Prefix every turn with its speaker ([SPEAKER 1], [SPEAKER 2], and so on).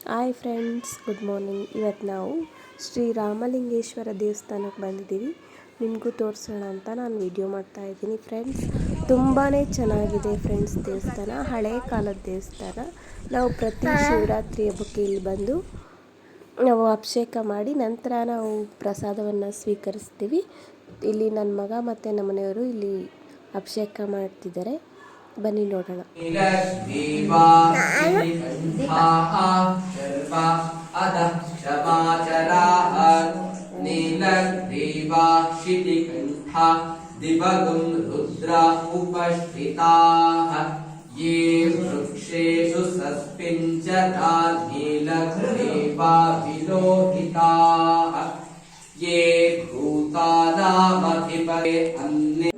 [SPEAKER 1] Hi friends, good morning. ಇವತ್ತು ನಾವು ಶ್ರೀ ರಾಮಲಿಂಗೇಶ್ವರ ದೇವಸ್ಥಾನಕ್ಕೆ ಬಂದಿದ್ದೀವಿ. ನಿಮಗೂ ತೋರಿಸೋಣ ಅಂತ ನಾನು ವಿಡಿಯೋ ಮಾಡ್ತಾ ಇದ್ದೀನಿ ಫ್ರೆಂಡ್ಸ್. ತುಂಬಾ ಚೆನ್ನಾಗಿದೆ ಫ್ರೆಂಡ್ಸ್ ದೇವಸ್ಥಾನ, ಹಳೆ ಕಾಲದ ದೇವಸ್ಥಾನ. ನಾವು ಪ್ರತಿ ಶಿವರಾತ್ರಿ ಹಬ್ಬಕ್ಕೆ ಇಲ್ಲಿ ಬಂದು ನಾವು ಅಭಿಷೇಕ ಮಾಡಿ ನಂತರ ನಾವು ಪ್ರಸಾದವನ್ನು ಸ್ವೀಕರಿಸ್ತೀವಿ. ಇಲ್ಲಿ ನನ್ನ ಮಗ ಮತ್ತು ನಮ್ಮ ಮನೆಯವರು ಇಲ್ಲಿ ಅಭಿಷೇಕ ಮಾಡ್ತಿದ್ದಾರೆ. ಬನ್ನಿ ನೋಡೋಣ.
[SPEAKER 2] दिवगं रुद्रा उपस्थिताः ये वृक्षेषु सस्पिञ्चता नीलग्रीवा विलोहिताः ये भूतानामधिपते अन्ये